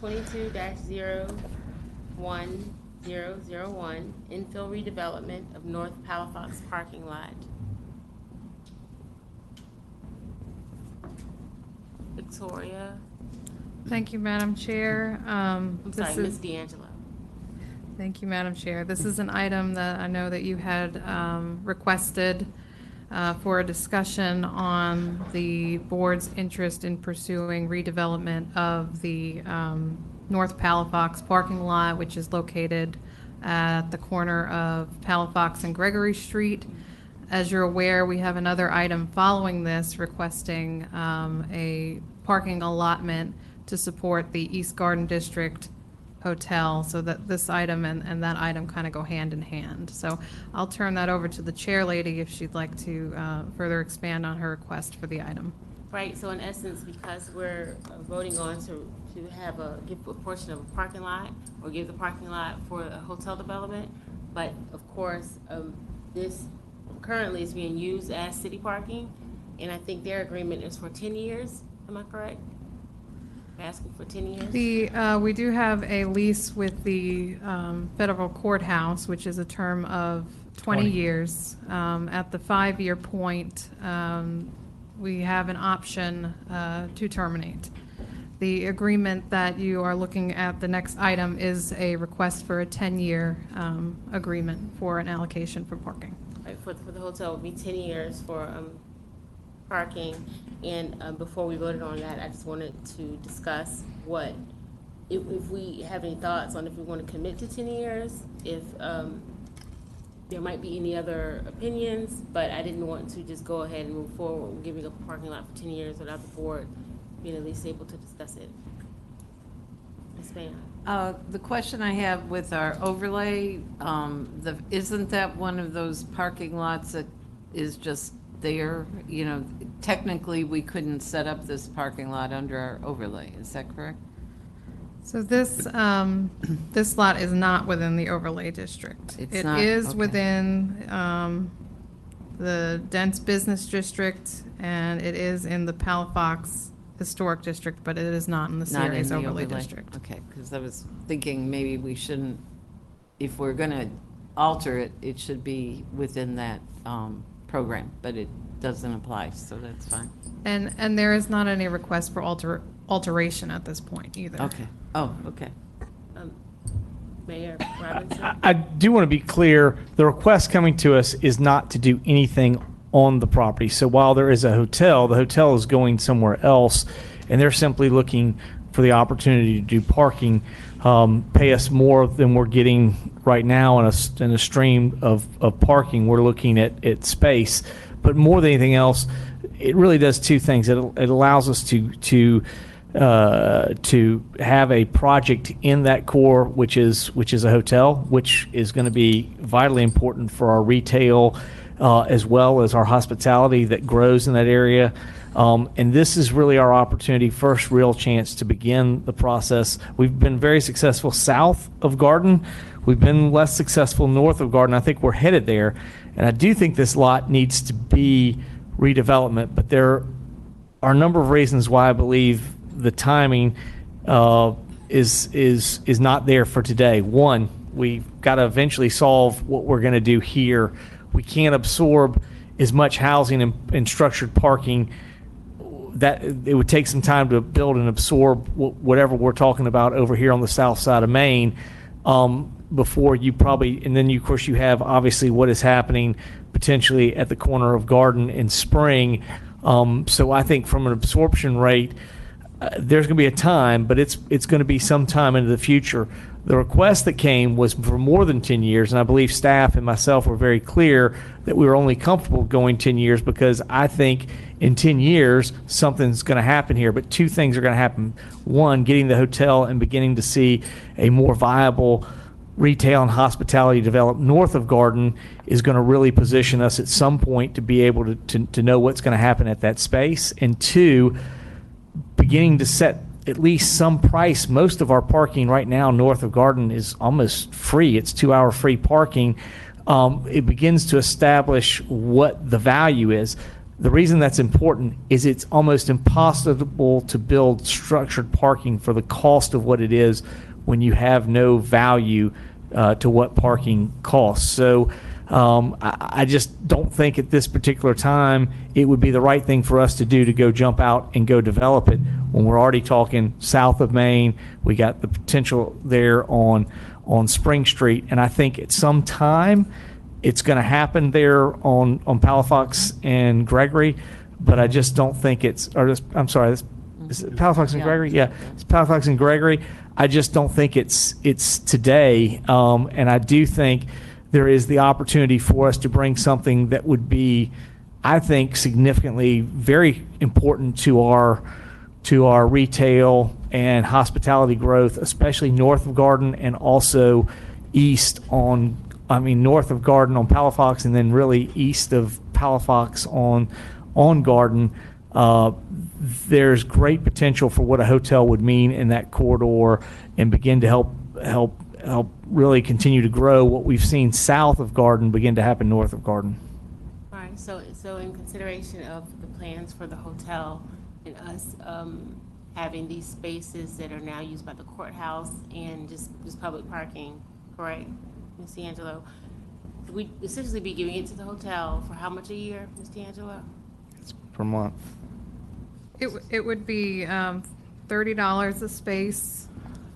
22-01001, infill redevelopment of North Palafox parking lot. Victoria, Thank you, Madam Chair. I'm sorry, Ms. D'Angelo. Thank you, Madam Chair. This is an item that I know that you had requested for a discussion on the board's interest in pursuing redevelopment of the North Palafox parking lot, which is located at the corner of Palafox and Gregory Street. As you're aware, we have another item following this requesting a parking allotment to support the East Garden District Hotel, so that this item and that item kind of go hand in hand. So I'll turn that over to the chair lady if she'd like to further expand on her request for the item. Right, so in essence, because we're voting on to give a portion of a parking lot, or give the parking lot for a hotel development, but of course, this currently is being used as city parking, and I think their agreement is for 10 years, am I correct? Asking for 10 years? We do have a lease with the federal courthouse, which is a term of 20 years. At the 5-year point, we have an option to terminate. The agreement that you are looking at, the next item, is a request for a 10-year agreement for an allocation for parking. Right, for the hotel, it would be 10 years for parking. And before we voted on that, I just wanted to discuss if we have any thoughts on if we want to commit to 10 years, if there might be any other opinions, but I didn't want to just go ahead and move forward with giving up a parking lot for 10 years without the board being at least able to discuss it. Ms. Van. The question I have with our overlay, isn't that one of those parking lots that is just there? You know, technically, we couldn't set up this parking lot under our overlay. Is that correct? So this this lot is not within the overlay district. It's not? Okay. Within the dense business district, and it is in the Palafox Historic District, but it is not in the Not in Ceres the overlay district. Okay, because I was thinking maybe we shouldn't, if we're going to alter it, it should be within that program, but it doesn't apply, so that's fine. And there is not any request for alteration at this point either. Okay. Oh, okay. Mayor Robinson? I do want to be clear, the request coming to us is not to do anything on the property. So while there is a hotel, the hotel is going somewhere else, and they're simply looking for the opportunity to do parking, pay us more than we're getting right now in a stream of parking. We're looking at space. But more than anything else, it really does two things. It allows us to have a project in that core, which is a hotel, which is going to be vitally important for our retail as well as our hospitality that grows in that area. And this is really our opportunity, first real chance to begin the process. We've been very successful south of Garden. We've been less successful north of Garden. I think we're headed there. And I do think this lot needs to be redevelopment, but there are a number of reasons why I believe the timing is not there for today. One, we've got to eventually solve what we're going to do here. We can't absorb as much housing and structured parking. That it would take some time to build and absorb whatever we're talking about over here on the south side of Maine before you probably, and then of course you have obviously what is happening potentially at the corner of Garden in Spring. So I think from an absorption rate, there's going to be a time, but it's going to be some time into the future. The request that came was for more than 10 years, and I believe staff and myself were very clear that we were only comfortable going 10 years because I think in 10 years something's going to happen here. But two things are going to happen. One, getting the hotel and beginning to see a more viable retail and hospitality develop north of Garden is going to really position us at some point to be able to know what's going to happen at that space. And two, beginning to set at least some price. Most of our parking right now north of Garden is almost free. It's 2-hour free parking. It begins to establish what the value is. The reason that's important is it's almost impossible to build structured parking for the cost of what it is when you have no value to what parking costs. So I just don't think at this particular time it would be the right thing for us to do to go jump out and go develop it when we're already talking south of Main. We got the potential there on Spring Street, and I think at some time it's going to happen there on Palafox and Gregory, but I just don't think it's, or this, I'm sorry, this, is it Palafox and Yeah. Gregory? Yeah, it's Palafox and Gregory. I just don't think it's today, and I do think there is the opportunity for us to bring something that would be, I think, significantly very important to our retail and hospitality growth, especially north of Garden and also north of Garden on Palafox, and then really east of Palafox on Garden. There's great potential for what a hotel would mean in that corridor and begin to help really continue to grow what we've seen south of Garden begin to happen north of Garden. All right, so in consideration of the plans for the hotel and us having these spaces that are now used by the courthouse and just public parking, correct, Ms. D'Angelo? We essentially be giving it to the hotel for how much a year, Ms. D'Angelo? Per month. It would be $30 a space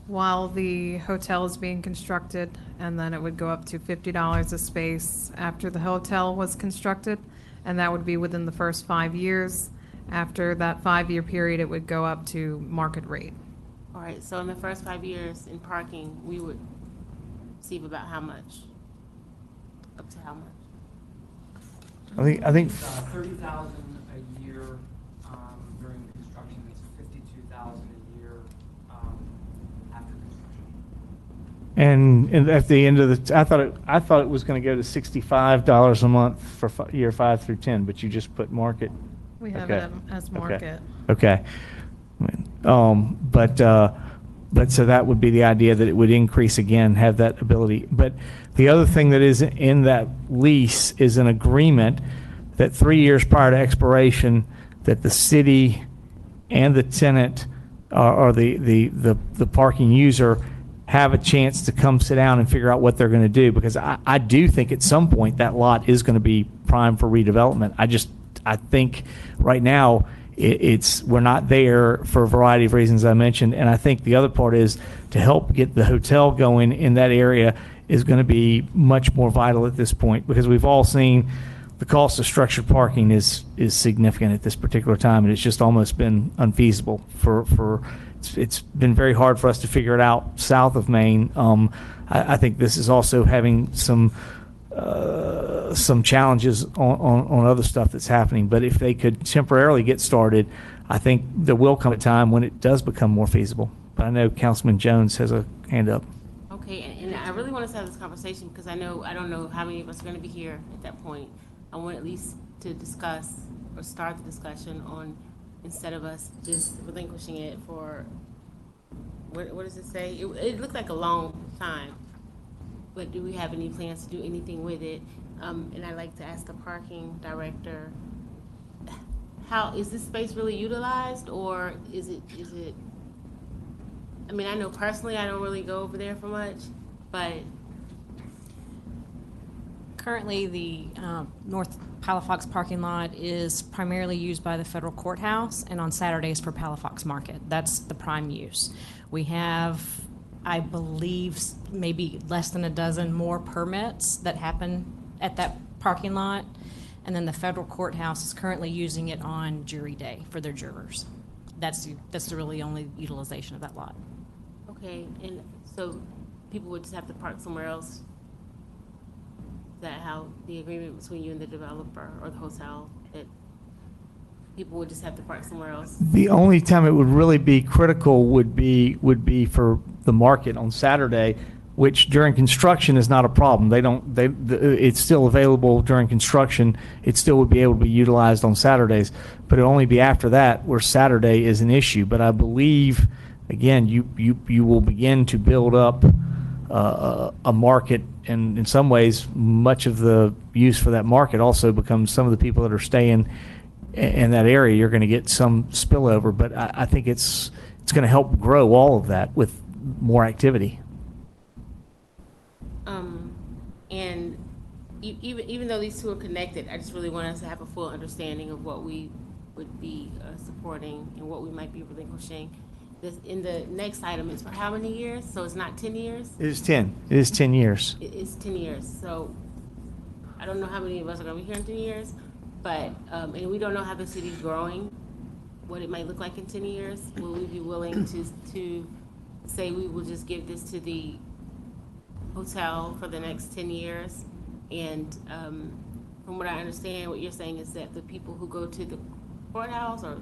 while the hotel is being constructed, and then it would go up to $50 a space after the hotel was constructed, and that would be within the first 5 years. After that 5-year period, it would go up to market rate. All right, so in the first 5 years in parking, we would receive about how much? Up to how much? I think 30,000 a year during construction. It's 52,000 a year after construction. and at the end of the, I thought it was going to go to $65 a month for year 5 through 10, but you just put market. We have Okay. it as market. Okay. But so that would be the idea, that it would increase again, have that ability. But the other thing that is in that lease is an agreement that 3 years prior to expiration, that the city and the tenant or the parking user have a chance to come sit down and figure out what they're going to do. Because I do think at some point that lot is going to be prime for redevelopment. I think right now we're not there for a variety of reasons I mentioned. And I think the other part is to help get the hotel going in that area is going to be much more vital at this point, because we've all seen the cost of structured parking is significant at this particular time, and it's just almost been unfeasible it's been very hard for us to figure it out south of Maine. I think this is also having some challenges on other stuff that's happening. But if they could temporarily get started, I think there will come a time when it does become more feasible. But I know Councilman Jones has a hand up. Okay, and I really want us to have this conversation because I don't know how many of us are going to be here at that point. I want at least to discuss or start the discussion on, instead of us just relinquishing it for, what does it say? It looked like a long time, but do we have any plans to do anything with it? And I'd like to ask the parking director, how, is this space really utilized, or is it, I mean, I know personally I don't really go over there for much, but Currently, the North Palafox parking lot is primarily used by the federal courthouse and on Saturdays for Palafox Market. That's the prime use. We have, I believe, maybe less than a dozen more permits that happen at that parking lot. And then the federal courthouse is currently using it on jury day for their jurors. That's the really only utilization of that lot. okay, and so people would just have to park somewhere else? Is that how the agreement between you and the developer or the hotel, that people would just have to park somewhere else? The only time it would really be critical would be for the market on Saturday, which during construction is not a problem. It's still available during construction. It still would be able to be utilized on Saturdays, but it'll only be after that where Saturday is an issue. But I believe, again, you will begin to build up a market, and in some ways, much of the use for that market also becomes some of the people that are staying in that area, you're going to get some spillover. But I think it's going to help grow all of that with more activity. And even though these two are connected, I just really want us to have a full understanding of what we would be supporting and what we might be relinquishing. In the next item, it's for how many years? So it's not 10 years? It is 10. It is 10 years. It's 10 years. So I don't know how many of us are going to be here in 10 years, but, and we don't know how the city's growing, what it might look like in 10 years. Will we be willing to say we will just give this to the hotel for the next 10 years? And from what I understand, what you're saying is that the people who go to the courthouse or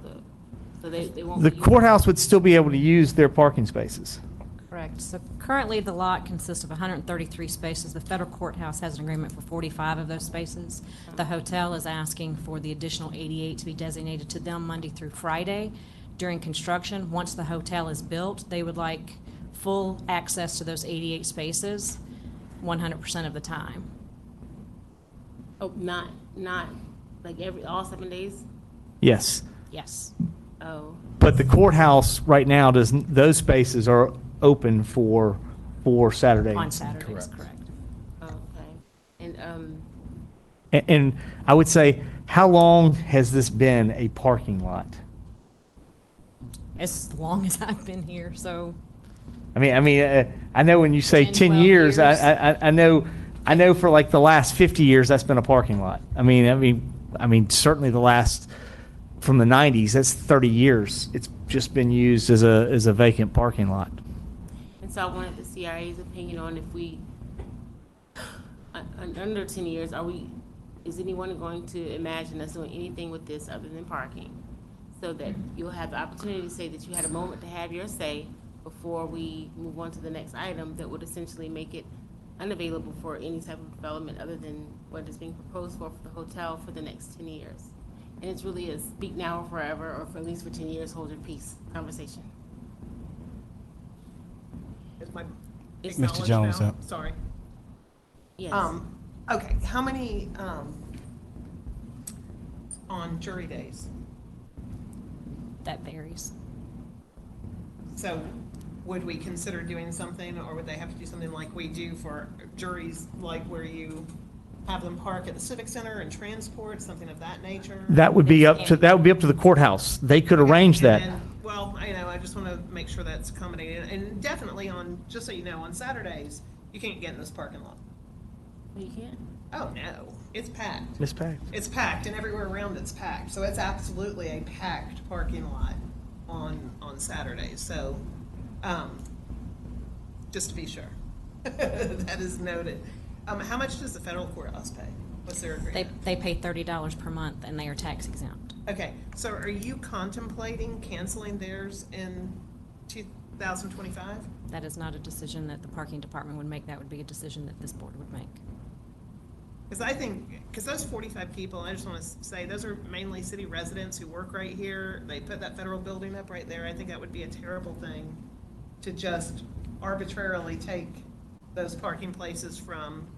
so they won't. The be- courthouse would still be able to use their parking spaces. Correct. So currently, the lot consists of 133 spaces. The federal courthouse has an agreement for 45 of those spaces. The hotel is asking for the additional 88 to be designated to them Monday through Friday during construction. Once the hotel is built, they would like full access to those 88 spaces 100% of the time. Oh, not like all 7 days? Yes. Yes. Oh, But the courthouse right now those spaces are open for Saturday. On Saturdays, correct. okay. And, And I would say, how long has this been a parking lot? As long as I've been here, so I know when you say 10, 10 12 years, years. I know for like the last 50 years, that's been a parking lot. I mean, certainly the last, from the 90s, that's 30 years. It's just been used as a vacant parking lot. and so I wanted the CRA's opinion on if we, under 10 years, is anyone going to imagine us doing anything with this other than parking? So that you'll have the opportunity to say that you had a moment to have your say before we move on to the next item that would essentially make it unavailable for any type of development other than what is being proposed for the hotel for the next 10 years. And it's really a speak now or forever, or for at least for 10 years, hold your peace conversation. Is my It's acknowledged Mr. Jones, now? up. Sorry. Yes. Okay, how many, on jury days? that varies. So would we consider doing something, or would they have to do something like we do for juries, like where you have them park at the Civic Center and transport, something of that nature? That would be up to the courthouse. They could arrange And that. then- Well, I just want to make sure that's accommodated, and definitely just so you know, on Saturdays, you can't get in this parking lot. You can't? Oh, no, it's packed. Miss Pack. It's packed, and everywhere around it's packed. So it's absolutely a packed parking lot on Saturdays. So, just to be sure, that is noted. How much does the federal courthouse pay? What's their agreement? They pay $30 per month, and they are tax exempt. Okay, so are you contemplating canceling theirs in 2025? That is not a decision that the parking department would make. That would be a decision that this board would make. Because those 45 people, I just want to say, those are mainly city residents who work right here. They put that federal building up right there. I think that would be a terrible thing to just arbitrarily take those parking places from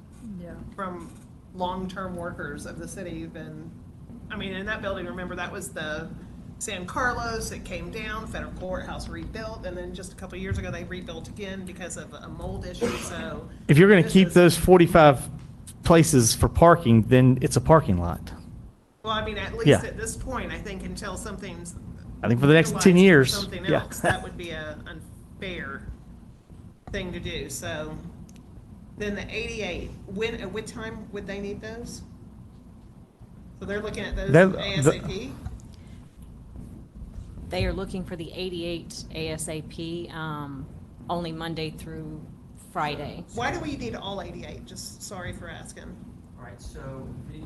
long-term workers of the city. In that building, remember, that was the San Carlos. It came down, federal courthouse rebuilt, and then just a couple of years ago, they rebuilt again because of a mold issue, so. If you're going to this keep is- those 45 places for parking, then it's a parking lot. Well, at least Yeah. at this point, I think until something's. I think for the next 10 utilized for years, Something yeah. else, that would be a unfair thing to do, so. Then the 88, at what time would they need those? So they're looking at those ASAP? They are looking for the 88 ASAP, only Monday through Friday. Why do we need all 88? Just sorry for asking. All right, so the,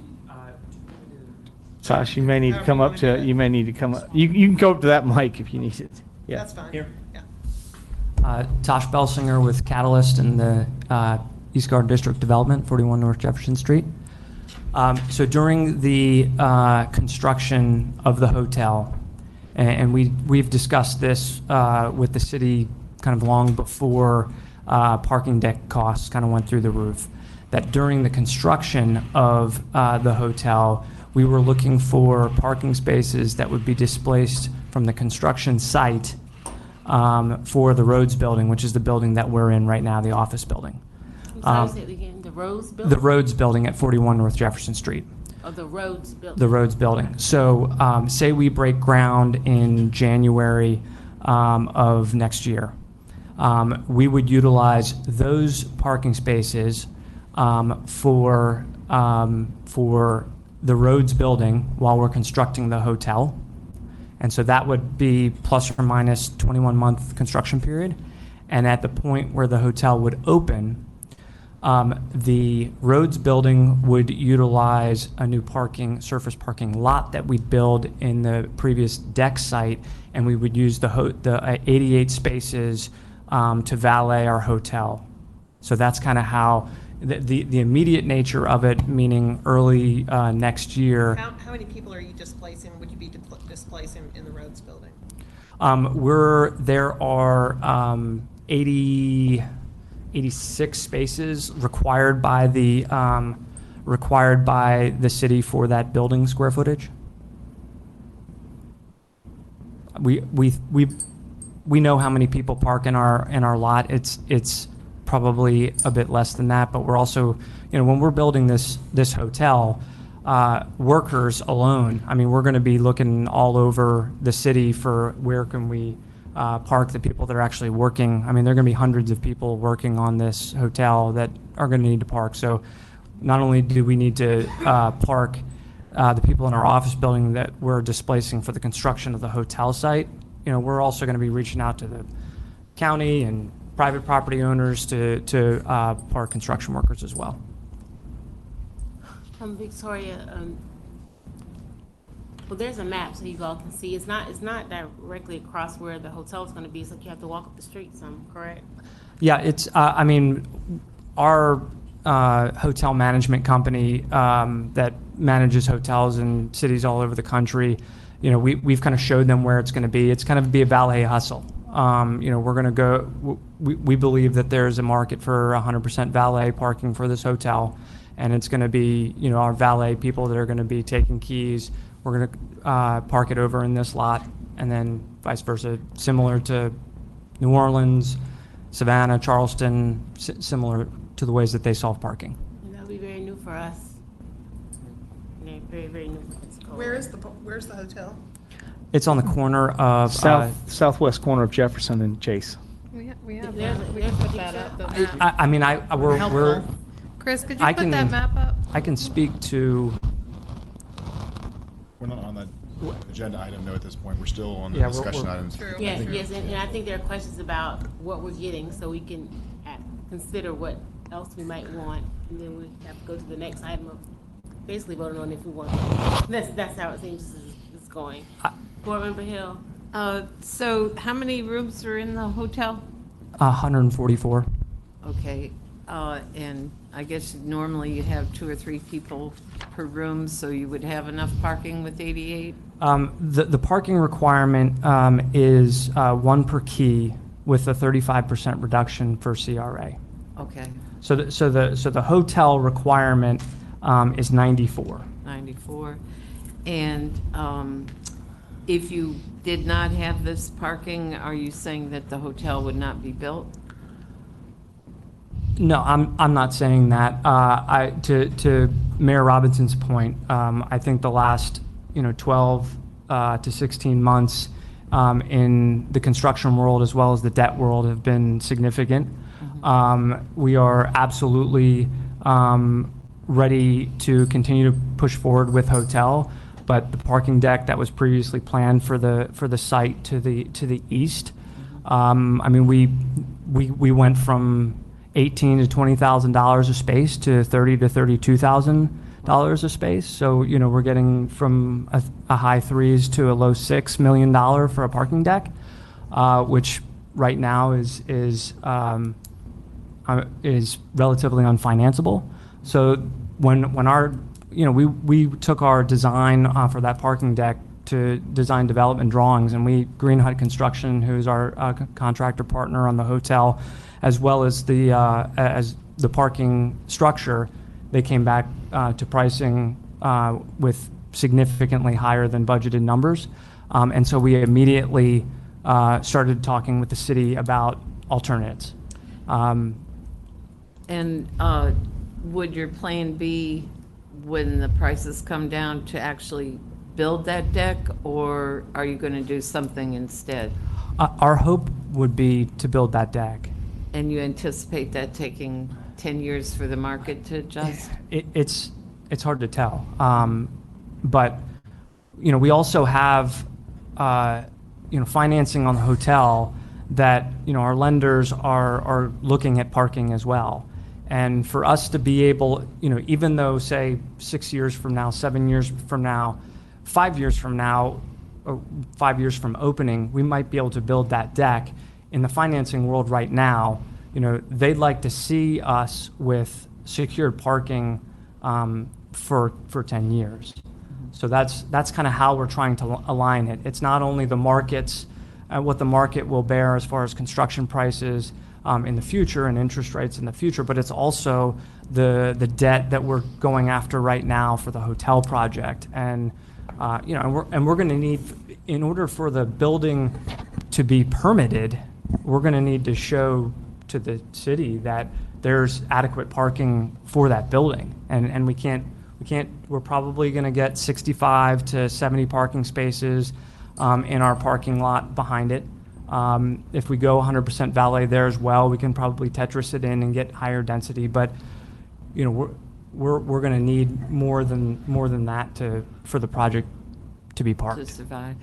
Josh, you may need to come up to, you may need to come up. You can go up to that mic if you need it. Yeah. That's fine. Here. Yeah. Tosh Belsinger with Catalyst in the East Garden District Development, 41 North Jefferson Street. So during the construction of the hotel, and we've discussed this with the city kind of long before parking deck costs kind of went through the roof, that during the construction of the hotel, we were looking for parking spaces that would be displaced from the construction site for the Rhodes Building, which is the building that we're in right now, the office building. I'm sorry, say it again, the Rose Building? The Rhodes Building at 41 North Jefferson Street. Oh, the Rhodes Building. The Rhodes Building. So say we break ground in January of next year. We would utilize those parking spaces for the Rhodes Building while we're constructing the hotel. And so that would be plus or minus 21-month construction period. And at the point where the hotel would open, the Rhodes Building would utilize a new surface parking lot that we'd build in the previous deck site, and we would use the 88 spaces to valet our hotel. So that's kind of how the immediate nature of it, meaning early next year. How many people are you displacing, would you be displacing in the Rhodes Building? There are 86 spaces required by the city for that building square footage. We know how many people park in our lot. It's probably a bit less than that, but we're also, when we're building this hotel, workers alone, I mean, we're going to be looking all over the city for where can we park the people that are actually working. I mean, there are going to be hundreds of people working on this hotel that are going to need to park. So not only do we need to park the people in our office building that we're displacing for the construction of the hotel site, we're also going to be reaching out to the county and private property owners to park construction workers as well. Victoria, well, there's a map so you all can see. It's not directly across where the hotel is going to be. It's like you have to walk up the street some, correct? Yeah, it's, I mean, our hotel management company that manages hotels in cities all over the country, we've kind of showed them where it's going to be. It's kind of be a valet hustle. We're going to go, we believe that there's a market for 100% valet parking for this hotel. And it's going to be, our valet people that are going to be taking keys. We're going to park it over in this lot, and then vice versa, similar to New Orleans, Savannah, Charleston, similar to the ways that they solve parking. And that'll be very new for us. Very, very new for Pensacola. Where's the hotel? It's on the corner of Southwest corner of Jefferson and Chase. We have There's that. a- We there's can a put that picture. up. The map. I mean, we're Helpful. Chris, could you I put can- that map up? I can speak to. We're not on that agenda item though at this point. We're still on the Yeah, discussion we're- items. True. Yes, yes, and I think there are questions about what we're getting, so we can consider what else we might want, and then we have to go to the next item of basically voting on if we want. That's how it seems is going. Board Member Hill? So how many rooms are in the hotel? 144. Okay, and I guess normally you have 2 or 3 people per room, so you would have enough parking with 88? The parking requirement is 1 per key with a 35% reduction for CRA. Okay, So the hotel requirement is 94. 94. And if you did not have this parking, are you saying that the hotel would not be built? No, I'm not saying that. To Mayor Robinson's point, I think the last 12 to 16 months in the construction world as well as the debt world have been significant. We are absolutely ready to continue to push forward with hotel, but the parking deck that was previously planned for the site to the east, I mean, we went from $18,000 to $20,000 a space to $30,000 to $32,000 a space. So we're getting from a high threes to a low $6 million for a parking deck, which right now is relatively unfinanceable. So when our we took our design for that parking deck to design development drawings, and we Green Hut Construction, who's our contractor partner on the hotel, as well as the parking structure, they came back to pricing with significantly higher than budgeted numbers. And so we immediately started talking with the city about alternatives. And would your plan be, when the prices come down, to actually build that deck, or are you going to do something instead? Our hope would be to build that deck. And you anticipate that taking 10 years for the market to adjust? It's hard to tell. But, we also have, financing on the hotel that, our lenders are looking at parking as well. And for us to be able, even though, say, 6 years from now, 7 years from now, 5 years from now, or 5 years from opening, we might be able to build that deck. In the financing world right now, they'd like to see us with secured parking for 10 years. So that's kind of how we're trying to align it. It's not only the markets, what the market will bear as far as construction prices in the future and interest rates in the future, but it's also the debt that we're going after right now for the hotel project. And we're going to need, in order for the building to be permitted, we're going to need to show to the city that there's adequate parking for that building. And we're probably going to get 65 to 70 parking spaces in our parking lot behind it. If we go 100% valet there as well, we can probably Tetris it in and get higher density. But we're going to need more than that for the project to be To parked. survive.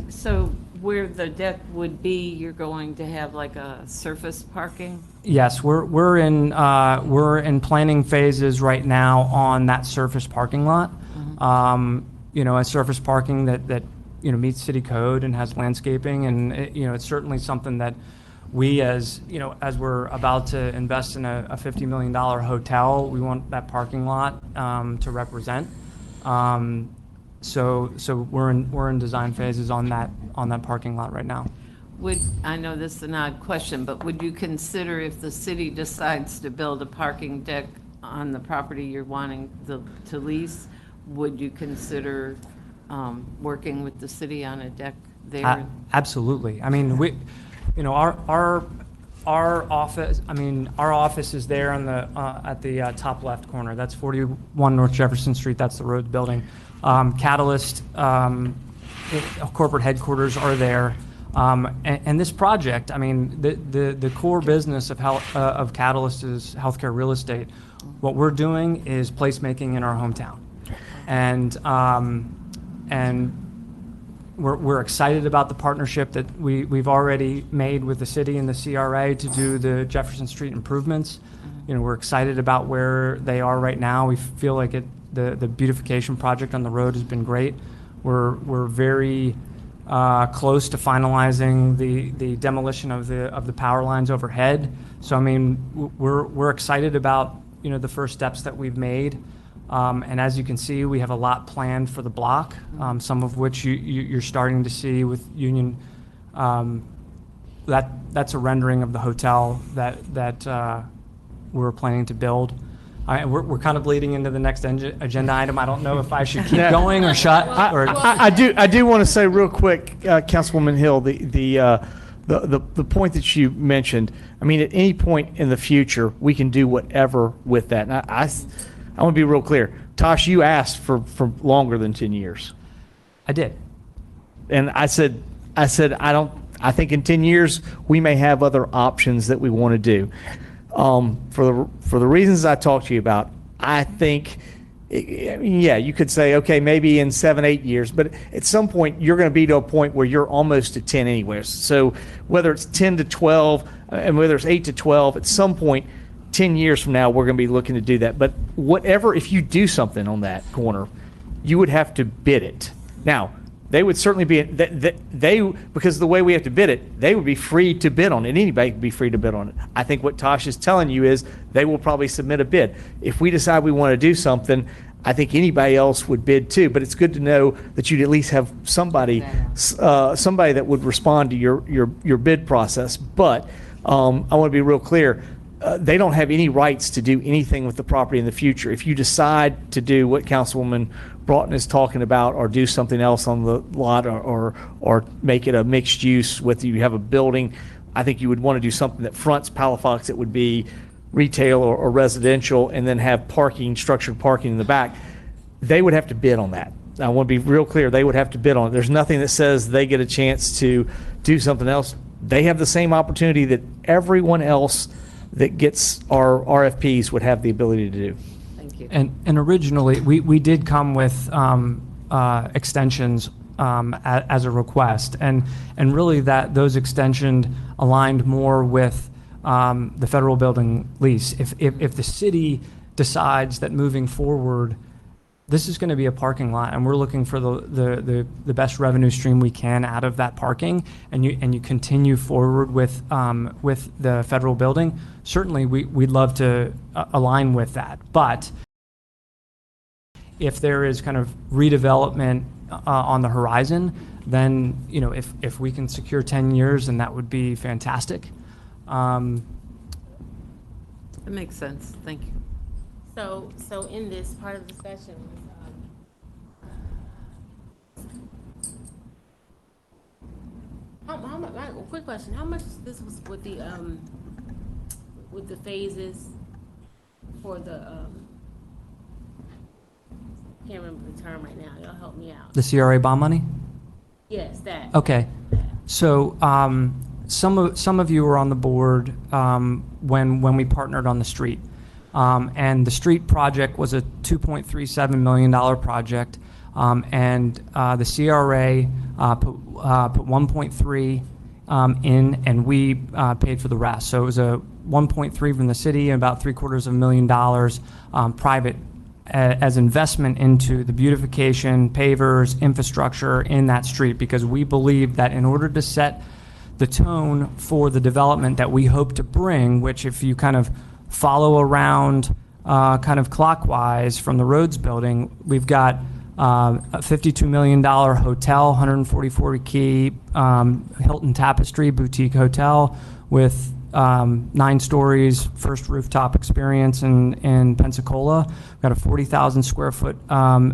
So where the deck would be, you're going to have like a surface parking? Yes, we're in planning phases right now on that surface parking lot. A surface parking that meets city code and has landscaping, and it's certainly something that we, as we're about to invest in a $50 million hotel, we want that parking lot to represent. So we're in design phases on that parking lot right now. I know this is an odd question, but would you consider, if the city decides to build a parking deck on the property you're wanting to lease, would you consider working with the city on a deck there? Absolutely. I mean, our office is there at the top left corner. That's 41 North Jefferson Street. That's the Rhodes Building. Catalyst corporate headquarters are there. And this project, the core business of Catalyst is healthcare real estate. What we're doing is placemaking in our hometown, and we're excited about the partnership that we've already made with the city and the CRA to do the Jefferson Street improvements. We're excited about where they are right now. We feel like the beautification project on the road has been great. We're very close to finalizing the demolition of the power lines overhead. So we're excited about the first steps that we've made. And as you can see, we have a lot planned for the block, some of which you're starting to see with Union. That's a rendering of the hotel that we're planning to build. We're kind of bleeding into the next agenda item. I don't know if I should keep going or shut. I do want to say real quick, Councilwoman Hill, the point that you mentioned. At any point in the future, we can do whatever with that. And I want to be real clear. Tosh, you asked for longer than 10 years. I did. And I said, I think in 10 years, we may have other options that we want to do. For the reasons I talked to you about, I think, you could say, okay, maybe in 7, 8 years, but at some point, you're going to be to a point where you're almost at 10 anywhere. So whether it's 10 to 12, and whether it's 8 to 12, at some point, 10 years from now, we're going to be looking to do that. But whatever, if you do something on that corner, you would have to bid it. Now, they would certainly be, because of the way we have to bid it, they would be free to bid on it. Anybody would be free to bid on it. I think what Tosh is telling you is they will probably submit a bid. If we decide we want to do something, I think anybody else would bid too. But it's good to know that you'd at least have somebody that would respond to your bid process. But I want to be real clear. they don't have any rights to do anything with the property in the future. If you decide to do what Councilwoman Broughton is talking about, or do something else on the lot, or make it a mixed use with, you have a building, I think you would want to do something that fronts Palafox that would be retail or residential, and then have parking, structured parking in the back. They would have to bid on that. I want to be real clear, they would have to bid on it. There's nothing that says they get a chance to do something else. They have the same opportunity that everyone else that gets our RFPs would have the ability to do. Thank you. And originally, we did come with extensions as a request, and really those extensions aligned more with the federal building lease. If the city decides that moving forward, this is going to be a parking lot, and we're looking for the best revenue stream we can out of that parking, and you continue forward with the federal building, certainly we'd love to align with that. But if there is kind of redevelopment on the horizon, then if we can secure 10 years, then that would be fantastic. That makes sense. Thank you. So in this part of the discussion, quick question, how much this was with the phases for the, can't remember the term right now, y'all help me out. The CRA bond money? Yes, that. Okay. So some of you were on the board when we partnered on the street. And the street project was a $2.37 million project, and the CRA put 1.3 in, and we paid for the rest. So it was a 1.3 from the city and about $750,000 private as investment into the beautification, pavers, infrastructure in that street, because we believe that in order to set the tone for the development that we hope to bring, which if you kind of follow around kind of clockwise from the Rhodes building, we've got a $52 million hotel, 144 key Hilton Tapestry boutique hotel with 9 stories, first rooftop experience in Pensacola. We've got a 40,000 square foot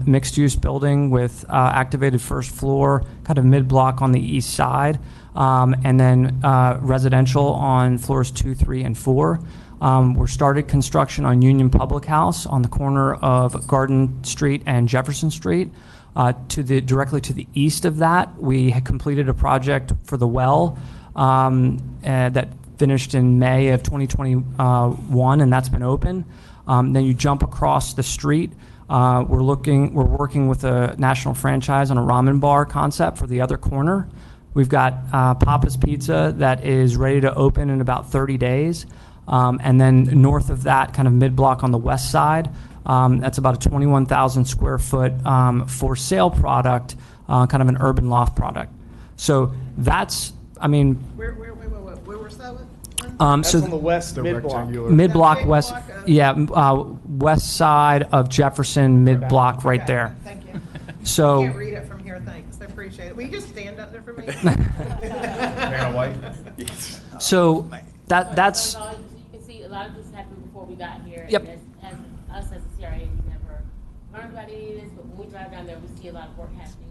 mixed use building with activated first floor, kind of mid-block on the east side, and then residential on floors 2, 3, and 4. We're started construction on Union Public House on the corner of Garden Street and Jefferson Street. Directly to the east of that, we had completed a project for the well that finished in May of 2021, and that's been open. Then you jump across the street. We're working with a national franchise on a ramen bar concept for the other corner. We've got Papa's Pizza that is ready to open in about 30 days. And then north of that, kind of mid-block on the west side, that's about a 21,000 square foot for sale product, kind of an urban loft product. So that's, I mean, Where was that one? That's so on the west The mid-block. rectangular. mid-block big west, block, yeah, west side of Jefferson, mid-block right Okay, there. Thank you. So. Can't read it from here, thanks, I appreciate it. Will you just stand up there for me? Vanna White? So that's. You can see a lot of this happened before we got here. Yep. And as us as a CRA, we never learned about any of this, but when we drive down there, we see a lot of work happening.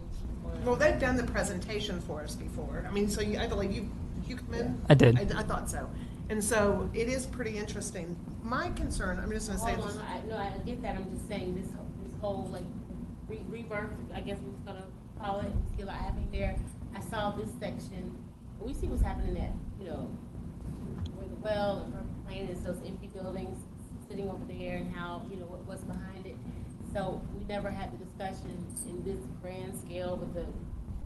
Well, they've done the presentation for us before. I mean, so I believe you come in? I did. I thought so. And so it is pretty interesting. My concern, I'm just gonna say Hold this. on, no, I get that, I'm just saying this whole like rebirth, I guess we're gonna call it, we see a lot happening there. I saw this section, we see what's happening at, where the well and Purple Plain is, those empty buildings sitting over there and how, what's behind it. So we never had the discussion in this grand scale with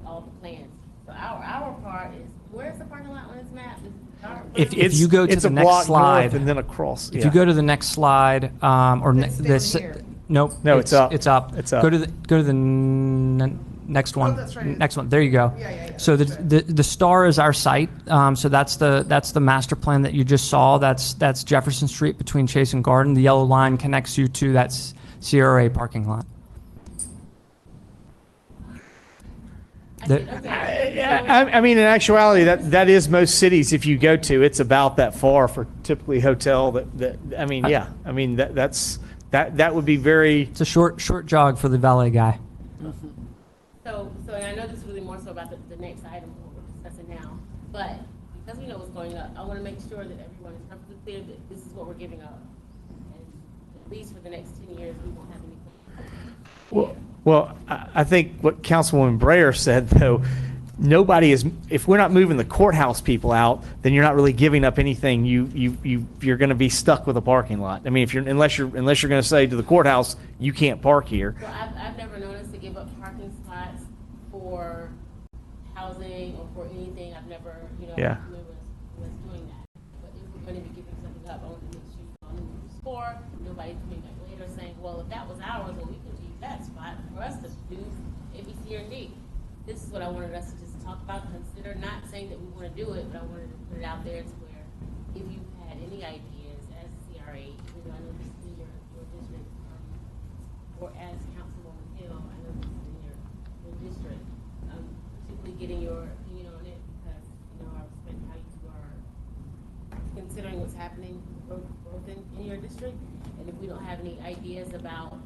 all the plans. So our part is, where's the parking lot on this map? If you go to It's the a next block slide, north and then across. if you go to the next slide, or It's down this, here. nope. No, it's up. It's up. It's up. Go to the next one. that's right. Next one. There you go. Yeah. So That's the star is our site. So that's the master plan that you just saw. That's Jefferson Street between Chase and Garden. The yellow line connects you to that CRA parking lot. I mean, in actuality, that is most cities. If you go to, it's about that far for typically hotel I mean, yeah, I mean, that would be very, It's a short jog for the valet guy. So, and I know this is really more so about the next item, what we're discussing now, but because we know what's going up, I want to make sure that everyone is perfectly clear that this is what we're giving up. And at least for the next 10 years, we won't have any. well, I think what Councilwoman Breyer said, though, nobody is, if we're not moving the courthouse people out, then you're not really giving up anything. You're going to be stuck with a parking lot. I mean, unless you're going to say to the courthouse, you can't park here. So I've never known us to give up parking spots for housing or for anything. I've never, Yeah. remember us doing that. But if we're going to be giving something up, I want to make sure you all knew what it was for. Nobody's coming back later saying, well, if that was ours, well, we could use that spot for us to do A, B, C, or D. This is what I wanted us to just talk about, consider, not saying that we want to do it, but I wanted to put it out there to where if you had any ideas as CRA, I know this is in your district, or as Councilwoman Hill, I know this is in your district, particularly getting your opinion on it, because, I respect how you are considering what's happening, growth in your district, and if we don't have any ideas about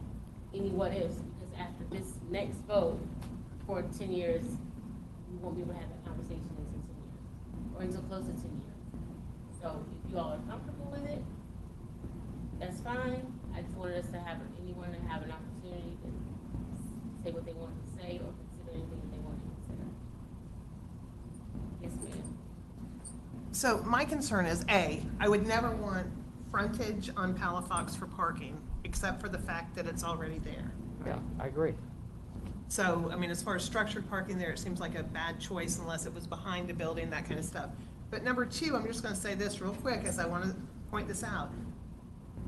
any what ifs, because after this next vote, for 10 years, we won't be able to have that conversation until 10 years, or until close to 10 years. So if you all are comfortable with it, that's fine. I just wanted us to have, anyone to have an opportunity to say what they want to say or consider anything that they want to consider. Yes, ma'am. So my concern is, A, I would never want frontage on Palafox for parking, except for the fact that it's already there. Yeah, I agree. So, I mean, as far as structured parking there, it seems like a bad choice unless it was behind a building, that kind of stuff. But number two, I'm just gonna say this real quick as I want to point this out.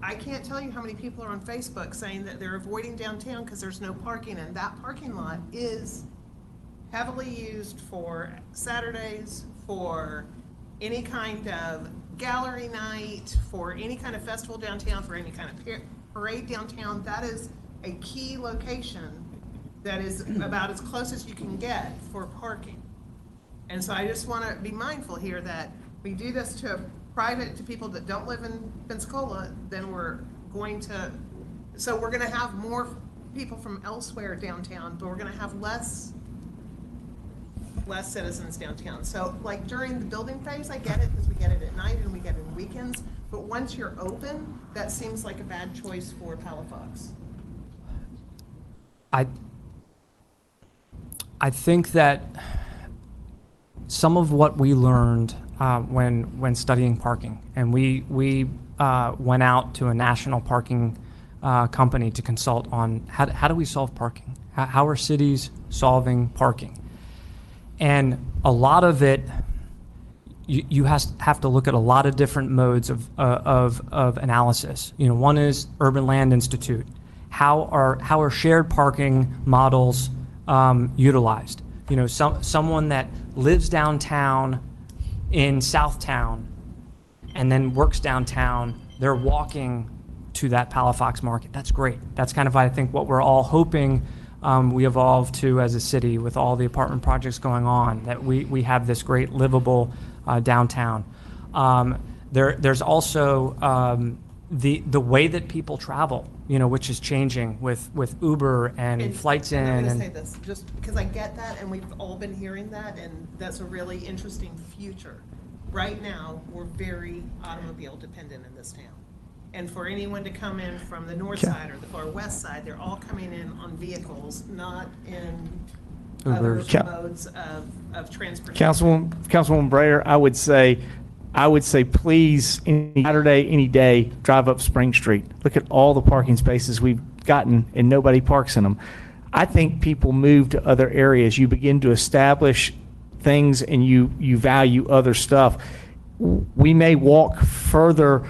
I can't tell you how many people are on Facebook saying that they're avoiding downtown because there's no parking, and that parking lot is heavily used for Saturdays, for any kind of gallery night, for any kind of festival downtown, for any kind of parade downtown. That is a key location that is about as close as you can get for parking. And so I just want to be mindful here that we do this to people that don't live in Pensacola, then we're going to have more people from elsewhere downtown, but we're going to have less citizens downtown. So like during the building phase, I get it, because we get it at night and we get it on weekends, but once you're open, that seems like a bad choice for Palafox. I think that some of what we learned when studying parking, and we went out to a national parking company to consult on how do we solve parking? How are cities solving parking? And a lot of it, you have to look at a lot of different modes of analysis. One is Urban Land Institute. How are shared parking models utilized? Someone that lives downtown in Southtown and then works downtown, they're walking to that Palafox market. That's great. That's kind of, I think, what we're all hoping we evolve to as a city with all the apartment projects going on, that we have this great livable downtown. There's also the way that people travel, which is changing with Uber and flights in. I'm going and to say this, just because I get that, and we've all been hearing that, and that's a really interesting future. Right now, we're very automobile dependent in this town. And for anyone to come in from the north side or the far west side, they're all coming in on vehicles, not in other Ubers. modes of transportation. Councilwoman Breyer, I would say, please, any Saturday, any day, drive up Spring Street. Look at all the parking spaces we've gotten, and nobody parks in them. I think people move to other areas. You begin to establish things, and you value other stuff. We may walk further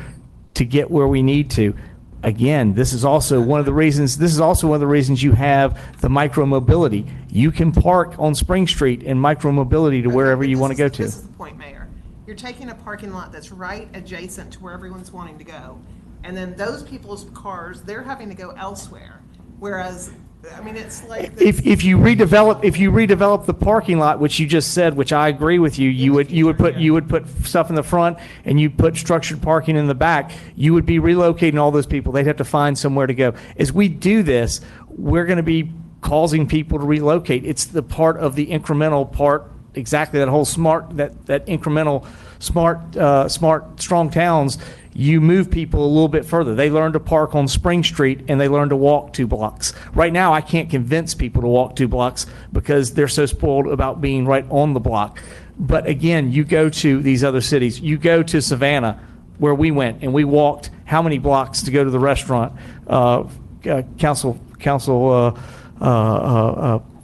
to get where we need to. Again, this is also one of the reasons you have the micro-mobility. You can park on Spring Street in micro-mobility to wherever you want to go to. This is the point, Mayor. You're taking a parking lot that's right adjacent to where everyone's wanting to go, and then those people's cars, they're having to go elsewhere. Whereas I mean, it's like. If you redevelop the parking lot, which you just said, which I agree with you, you would put stuff in the front and you put structured parking in the back, you would be relocating all those people. They'd have to find somewhere to go. As we do this, we're going to be causing people to relocate. It's the part of the incremental part, exactly that whole that incremental smart, strong towns. You move people a little bit further. They learn to park on Spring Street and they learn to walk 2 blocks. Right now, I can't convince people to walk 2 blocks because they're so spoiled about being right on the block. But again, you go to these other cities, you go to Savannah, where we went, and we walked how many blocks to go to the restaurant? Council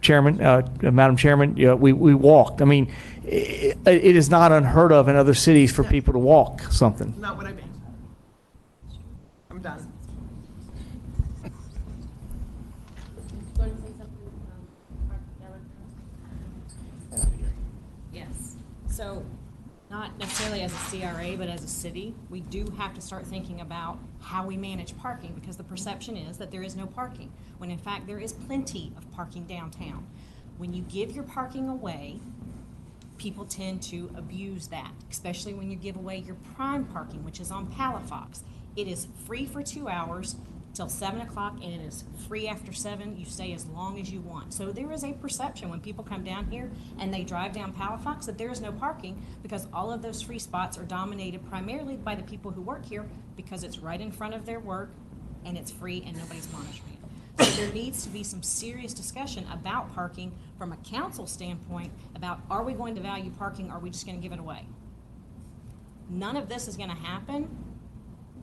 Chairman, Madam Chairman, we walked. I mean, it is not unheard of in other cities for people to walk something. Not what I mean. I'm done. Want to say something, Erica? Yes. So, not necessarily as a CRA, but as a city, we do have to start thinking about how we manage parking, because the perception is that there is no parking, when in fact there is plenty of parking downtown. When you give your parking away, people tend to abuse that, especially when you give away your prime parking, which is on Palafox. It is free for 2 hours till 7 o'clock, and it is free after 7. You stay as long as you want. So there is a perception when people come down here and they drive down Palafox that there is no parking, because all of those free spots are dominated primarily by the people who work here, because it's right in front of their work and it's free and nobody's monitoring it. So there needs to be some serious discussion about parking from a council standpoint about, are we going to value parking, or are we just going to give it away? None of this is going to happen.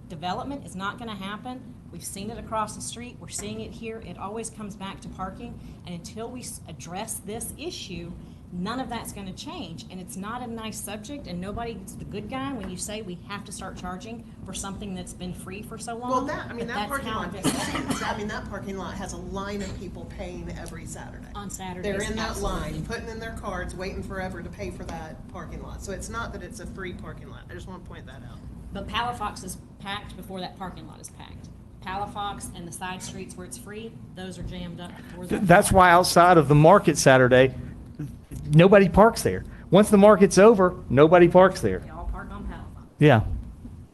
Development is not going to happen. We've seen it across the street. We're seeing it here. It always comes back to parking. And until we address this issue, none of that's going to change. And it's not a nice subject, and nobody's the good guy when you say we have to start charging for something that's been free for so long. Well, that but parking that's how lot, it gets done. that parking lot has a line of people paying every Saturday. On Saturdays, They're in that absolutely. line, putting in their cards, waiting forever to pay for that parking lot. So it's not that it's a free parking lot. I just want to point that out. But Palafox is packed before that parking lot is packed. Palafox and the side streets where it's free, those are jammed up before that. That's why outside of the market Saturday, nobody parks there. Once the market's over, nobody parks there. They all park on Palafox. Yeah.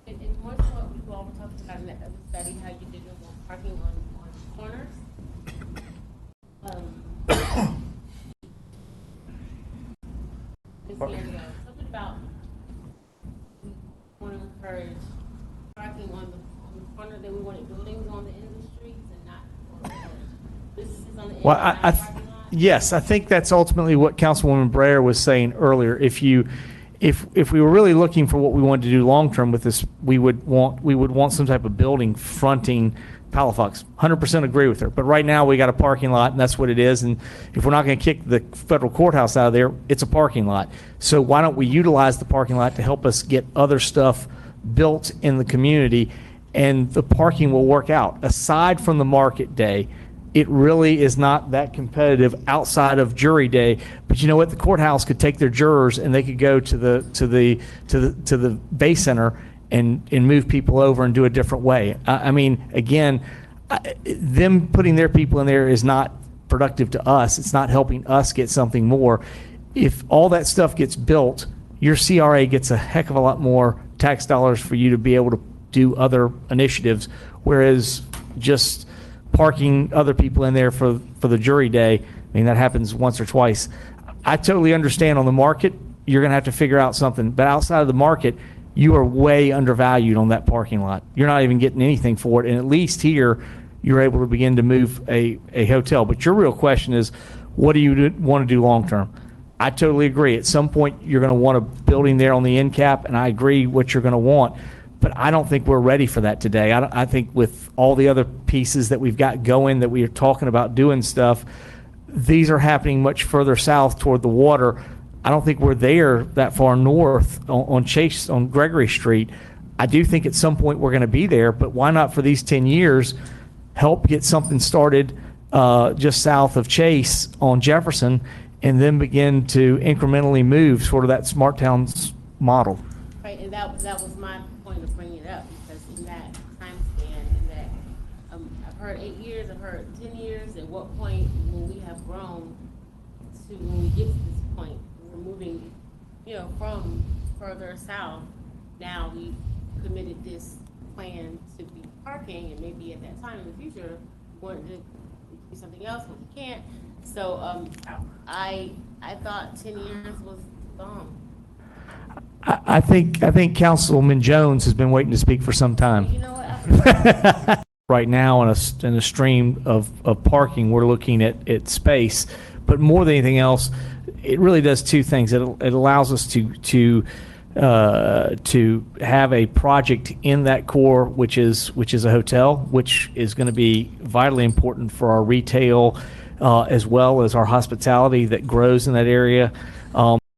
And one of what we all talked about in that other study, how you did more parking on corners. Ms. D'Angelo, something about we want to encourage parking on the corner, that we wanted buildings on the end of the streets and not on the businesses on the end Well, of the parking lot. yes, I think that's ultimately what Councilwoman Breyer was saying earlier. If we were really looking for what we wanted to do long-term with this, we would want some type of building fronting Palafox. 100% agree with her. But right now, we got a parking lot, and that's what it is. And if we're not going to kick the federal courthouse out of there, it's a parking lot. So why don't we utilize the parking lot to help us get other stuff built in the community, and the parking will work out. Aside from the market day, it really is not that competitive outside of jury day. But you know what? The courthouse could take their jurors and they could go to the Bay Center and move people over and do a different way. I mean, again, them putting their people in there is not productive to us. It's not helping us get something more. If all that stuff gets built, your CRA gets a heck of a lot more tax dollars for you to be able to do other initiatives, whereas just parking other people in there for the jury day, I mean, that happens once or twice. I totally understand on the market, you're going to have to figure out something. But outside of the market, you are way undervalued on that parking lot. You're not even getting anything for it. And at least here, you're able to begin to move a hotel. But your real question is, what do you want to do long term? I totally agree. At some point, you're going to want a building there on the end cap, and I agree what you're going to want. But I don't think we're ready for that today. I think with all the other pieces that we've got going, that we are talking about doing stuff, these are happening much further south toward the water. I don't think we're there that far north on Chase, on Gregory Street. I do think at some point we're going to be there, but why not for these 10 years help get something started just south of Chase on Jefferson, and then begin to incrementally move sort of that smart towns model. Right, and that was my point of bringing it up, because in that time span, in that, I've heard 8 years, I've heard 10 years. At what point when we have grown to when we get to this point, we're moving, from further south. Now we've committed this plan to be parking, and maybe at that time in the future, we wanted to do something else, but we can't. So, I thought 10 years was long. I think Councilman Jones has been waiting to speak for some time. You know what? Right now, in a stream of parking, we're looking at space, but more than anything else, it really does two things. It allows us to have a project in that core, which is a hotel, which is going to be vitally important for our retail, as well as our hospitality that grows in that area.